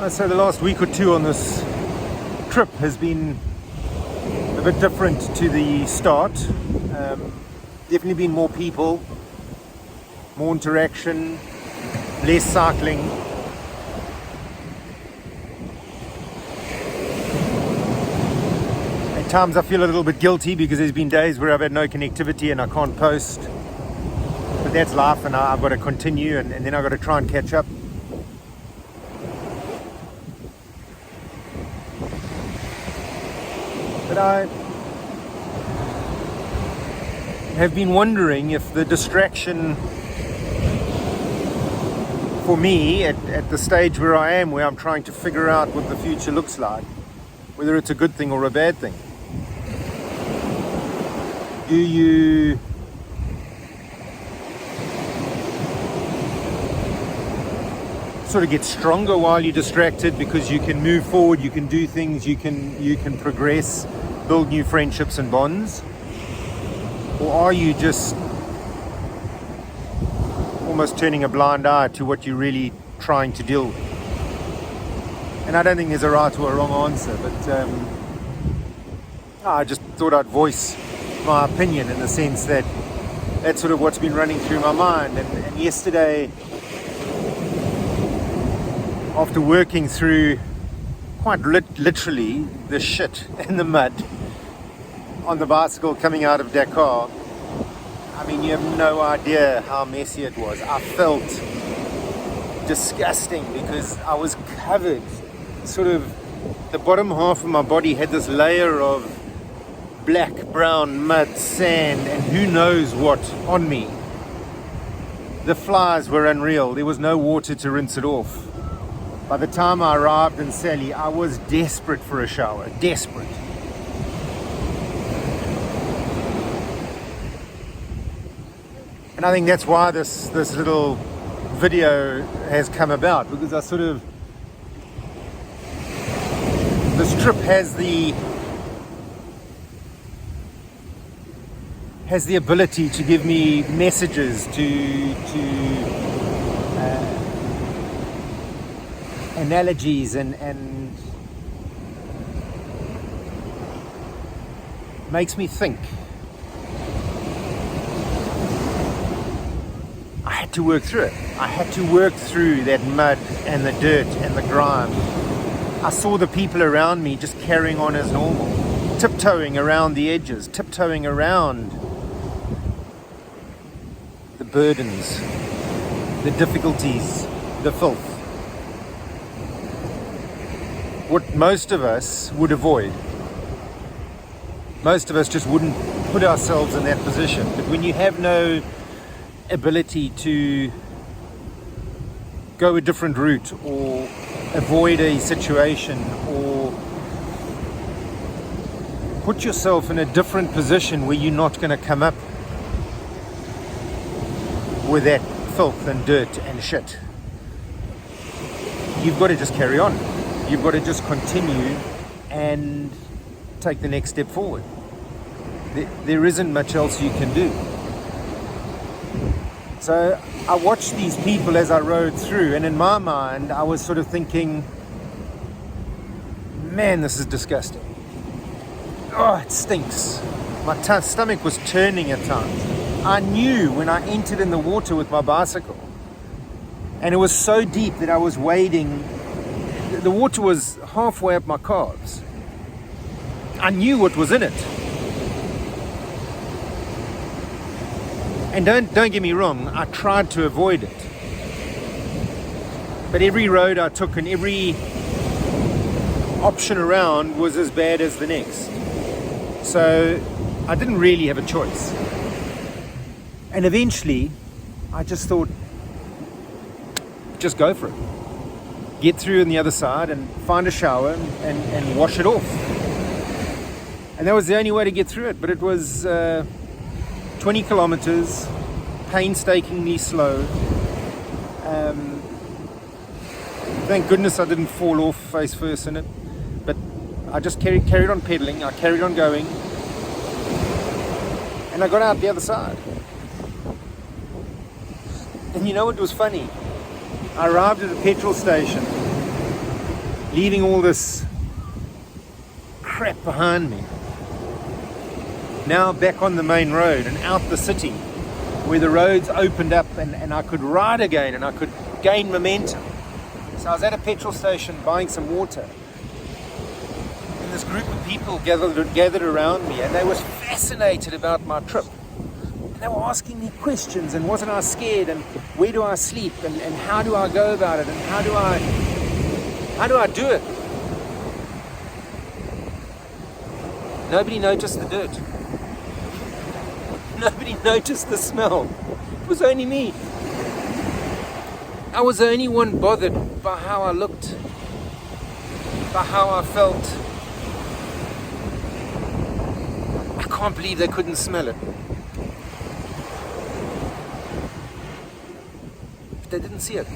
So the last week or two on this trip has been a bit different to the start. Definitely been more people, more interaction, less cycling. At times I feel a little bit guilty because there's been days where I've had no connectivity and I can't post. But that's life, and I've got to continue, and then I've got to try and catch up. But I have been wondering if the distraction for me at the stage where I am, where I'm trying to figure out what the future looks like, whether it's a good thing or a bad thing. Do you sort of get stronger while you're distracted because you can move forward, you can do things, you can progress, build new friendships and bonds? Or are you just almost turning a blind eye to what you're really trying to deal with? And I don't think there's a right or a wrong answer, but I just thought I'd voice my opinion in the sense that that's sort of what's been running through my mind. And yesterday, after working through quite literally the shit and the mud on the bicycle coming out of Dakar, I mean, you have no idea how messy it was. I felt disgusting because I was covered, sort of the bottom half of my body had this layer of black, brown mud, sand, and who knows what on me. The flies were unreal. There was no water to rinse it off. By the time I arrived in Sally, I was desperate for a shower, desperate. And I think that's why this little video has come about, because I sort of, this trip has the ability to give me messages, to analogies and makes me think. I had to work through it. I had to work through that mud and the dirt and the grime. I saw the people around me just carrying on as normal, tiptoeing around the edges, tiptoeing around the burdens, the difficulties, the filth. What most of us would avoid. Most of us just wouldn't put ourselves in that position. But when you have no ability to go a different route or avoid a situation or put yourself in a different position where you're not going to come up with that filth and dirt and shit, you've got to just carry on. You've got to just continue and take the next step forward. There isn't much else you can do. So I watched these people as I rode through, and in my mind I was sort of thinking, man, this is disgusting. Oh, it stinks. My stomach was turning at times. I knew when I entered in the water with my bicycle, and it was so deep that I was wading. The water was halfway up my calves. I knew what was in it. And don't get me wrong, I tried to avoid it. But every road I took and every option around was as bad as the next. So I didn't really have a choice. And eventually, I just thought, just go for it. Get through on the other side and find a shower and wash it off. And that was the only way to get through it. But it was 20 kilometers, painstakingly slow. Thank goodness I didn't fall off face first in it. But I just carried on pedaling, I carried on going. And I got out the other side. And you know what was funny? I arrived at a petrol station leaving all this crap behind me. Now back on the main road and out the city, where the roads opened up and I could ride again and I could gain momentum. So I was at a petrol station buying some water, and this group of people gathered around me, and they were fascinated about my trip. And they were asking me questions, and wasn't I scared, and where do I sleep, and how do I go about it, and how do I do it? Nobody noticed the dirt. Nobody noticed the smell. It was only me. I was the only one bothered by how I looked, by how I felt. I can't believe they couldn't smell it. But they didn't see it.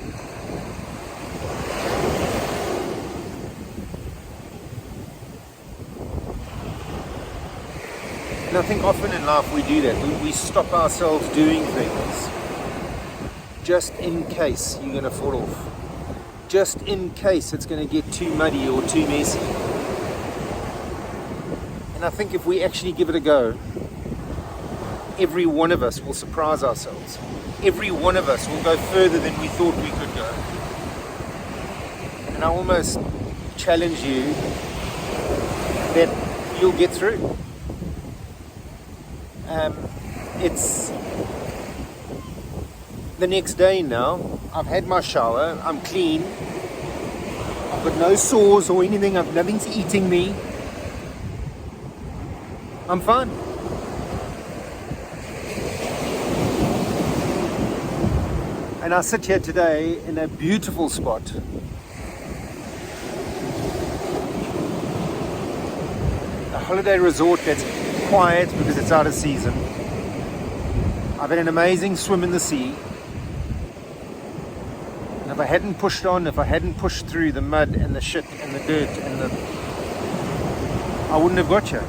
And I think often in life we do that. We stop ourselves doing things just in case you're going to fall off. Just in case it's going to get too muddy or too messy. And I think if we actually give it a go, every one of us will surprise ourselves. Every one of us will go further than we thought we could go. And I almost challenge you that you'll get through. It's the next day now. I've had my shower, I'm clean, I've got no sores or anything, nothing's eating me. I'm fine. And I sit here today in a beautiful spot. A holiday resort that's quiet because it's out of season. I've had an amazing swim in the sea. And if I hadn't pushed on, if I hadn't pushed through the mud and the shit and the dirt and I wouldn't have got here.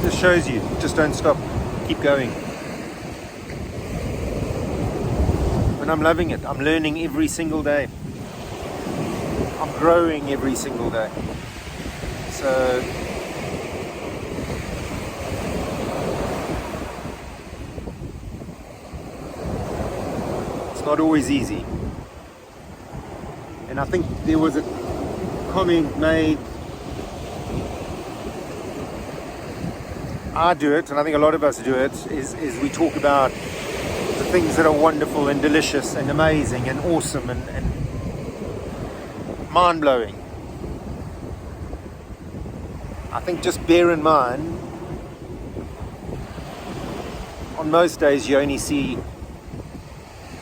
This shows you, just don't stop, keep going. And I'm loving it. I'm learning every single day. I'm growing every single day. So it's not always easy. And I think there was a comment made, I do it, and I think a lot of us do it, is we talk about the things that are wonderful and delicious and amazing and awesome and mind-blowing. I think just bear in mind, on most days you only see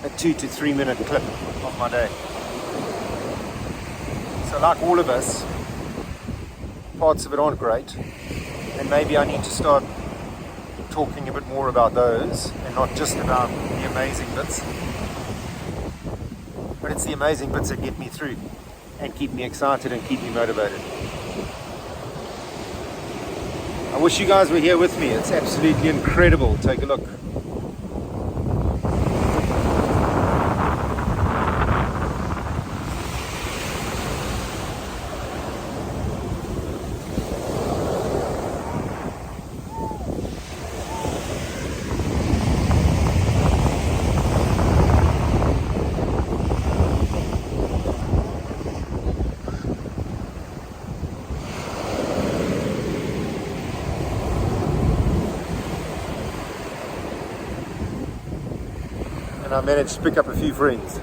a 2 to 3 minute clip of my day. So like all of us, parts of it aren't great. And maybe I need to start talking a bit more about those and not just about the amazing bits. But it's the amazing bits that get me through and keep me excited and keep me motivated. I wish you guys were here with me. It's absolutely incredible. Take a look. And I managed to pick up a few friends.